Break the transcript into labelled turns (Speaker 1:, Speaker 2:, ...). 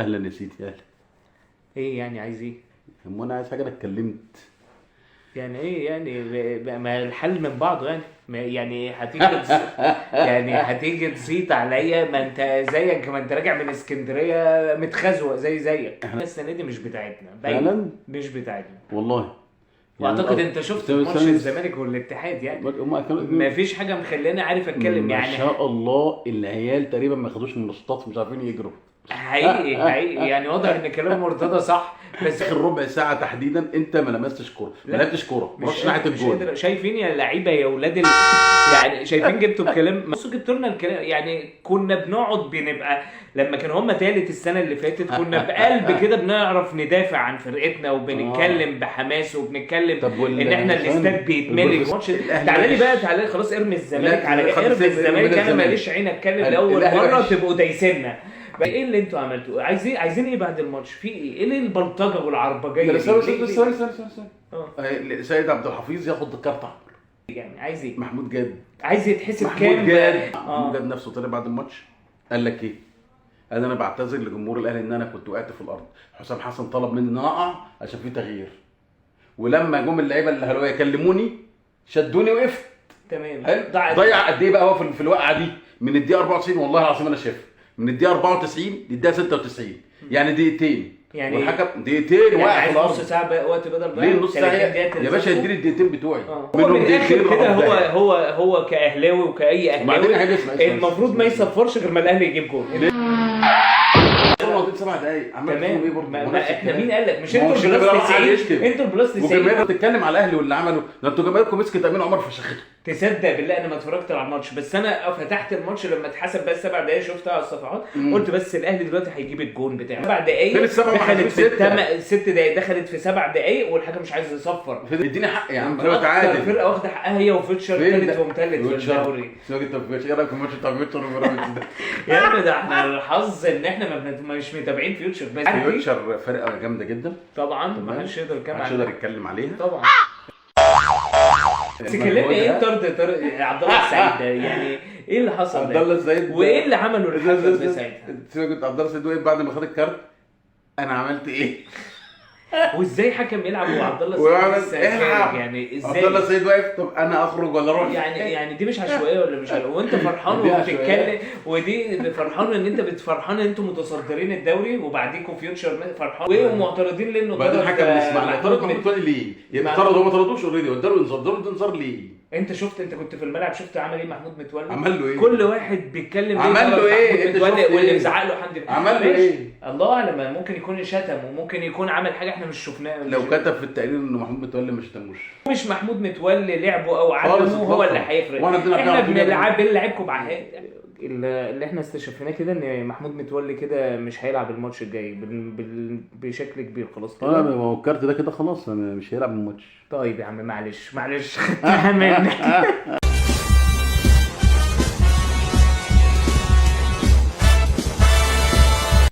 Speaker 1: اهلا يا سيدي اهلا.
Speaker 2: ايه يعني عايز ايه؟
Speaker 1: هم انا عايز حاجه، انا اتكلمت.
Speaker 2: يعني ايه يعني ما الحل من بعضه يعني يعني يعني هتيجي تصيط عليا؟ ما انت زيك، ما انت راجع من اسكندريه متخزوق زيك. احنا السنه دي مش بتاعتنا
Speaker 1: فعلا
Speaker 2: مش بتاعتنا
Speaker 1: والله.
Speaker 2: واعتقد انت شفت ماتش الزمالك والاتحاد يعني ما فيش حاجه مخلاني عارف اتكلم
Speaker 1: ما
Speaker 2: يعني.
Speaker 1: شاء الله العيال تقريبا ما خدوش منشطات، مش عارفين يجروا.
Speaker 2: حقيقي يعني واضح ان كلام مرتضى صح. بس
Speaker 1: اخر ربع ساعه تحديدا انت ما لمستش كوره، ما لعبتش كوره، ما رحتش ناحيه
Speaker 2: مش
Speaker 1: الجول.
Speaker 2: قادر. شايفين يا لعيبه يا اولاد يعني شايفين جبتوا الكلام، بصوا جبتوا لنا الكلام. يعني كنا بنقعد بنبقى لما كانوا هم تالت السنه اللي فاتت كنا بقلب كده بنعرف ندافع عن فرقتنا وبنتكلم بحماس وبنتكلم ان احنا الاستاد بيتملي الماتش. تعالى لي بقى، تعالى خلاص ارمي الزمالك على جنب، ارمي الزمالك. انا ماليش عين اتكلم لاول مره تبقوا دايسيننا. ايه اللي انتوا عملتوه؟ عايزين ايه بعد الماتش؟ في ايه اللي البلطجه والعربجيه دي؟
Speaker 1: سيد عبد الحفيظ ياخد الكارت احمر.
Speaker 2: يعني عايز ايه؟
Speaker 1: محمود جاد
Speaker 2: عايز يتحسب كام؟
Speaker 1: محمود جاد نفسه طلع بعد الماتش قال لك ايه؟ قال انا بعتذر لجمهور الاهلي ان انا كنت وقعت في الارض. حسام حسن طلب مني ان انا اقع عشان في تغيير، ولما جم اللعيبه الاهلاويه كلموني شدوني وقفت.
Speaker 2: تمام.
Speaker 1: ضيع قد ايه بقى هو في الوقعه دي؟ من الدقيقه 94 والله العظيم انا شايف من الدقيقه 94 للدقيقه 96 يعني دقيقتين.
Speaker 2: يعني
Speaker 1: والحكم دقيقتين
Speaker 2: يعني
Speaker 1: واقع في الارض.
Speaker 2: نص ساعه بقى وقت بدل
Speaker 1: ليه نص ساعه يا باشا؟ اديني الدقيقتين بتوعي
Speaker 2: منهم دقيقتين كده. هو كاهلاوي وكاي اهلاوي المفروض ما يصفرش غير ما الاهلي يجيب جول.
Speaker 1: والله 7 دقايق عمال تقول ايه برضه؟
Speaker 2: احنا مين قال لك؟ مش انتوا البلاس 90؟ انتوا البلاس 90
Speaker 1: وجماهير بتتكلم على الاهلي واللي عمله ده. انتوا جماهيركم مسكت امين عمر في شخته.
Speaker 2: تصدق بالله انا ما اتفرجت على الماتش، بس انا فتحت الماتش لما اتحسب بس 7 دقايق شفتها على الصفحات قلت بس الاهلي دلوقتي هيجيب الجون بتاعه. 7 دقايق دخلت في 6 دقايق دخلت في 7 دقايق والحكم مش عايز يصفر.
Speaker 1: اديني حق يا عم. تعادل
Speaker 2: الفرقه واخده حقها هي وفيتشر ثالث ومثلث في الدوري.
Speaker 1: سيبك انت فيتشر. ايه رايك في الماتش بتاع فيتشر وبيراميدز ده؟
Speaker 2: يا ابني ده احنا الحظ ان احنا مش متابعين فيوتشر. بس
Speaker 1: فيوتشر فرقه جامده جدا
Speaker 2: طبعا، ما حدش يقدر
Speaker 1: يتكلم عليها
Speaker 2: طبعا. تكلمني ايه عبد الله السعيد ده؟ يعني ايه اللي حصل
Speaker 1: عبد الله السعيد
Speaker 2: وايه اللي عمله الحكم ده ساعتها؟
Speaker 1: سيبك عبد الله السعيد واقف بعد ما خد الكارت انا عملت ايه؟
Speaker 2: وازاي حكم يلعب وعبد الله السعيد يعني ازاي؟
Speaker 1: عبد الله السعيد واقف. طب انا اخرج ولا اروح؟
Speaker 2: يعني دي مش عشوائيه ولا مش عشوائيه؟ وانت فرحان وبتتكلم ودي فرحان ان انت فرحان ان انتم متصدرين الدوري وبعديكم فيوتشر فرحان ومعترضين لانه
Speaker 1: بعدين الحكم اسمع معترض محمود ليه؟ يعترض هو ما طردوش اوريدي وداروا انذار ليه؟
Speaker 2: انت كنت في الملعب شفت عمل ايه محمود متولي؟
Speaker 1: عمل له ايه؟
Speaker 2: كل واحد بيتكلم
Speaker 1: عمل له ايه؟
Speaker 2: انت شفت واللي مزعق له حمدي
Speaker 1: عمل له ايه؟
Speaker 2: الله اعلم. ممكن يكون شتم وممكن يكون عمل حاجه احنا مش شفناها.
Speaker 1: لو كتب في التقرير انه محمود متولي ما شتموش،
Speaker 2: مش محمود متولي لعبه او عدمه هو اللي هيفرق. احنا بنلعبكم بعهد. اللي احنا استشفيناه كده ان محمود متولي كده مش هيلعب الماتش الجاي بشكل كبير خلاص كده.
Speaker 1: ما هو الكارت ده كده خلاص مش هيلعب الماتش.
Speaker 2: طيب يا عم معلش خدتها منك.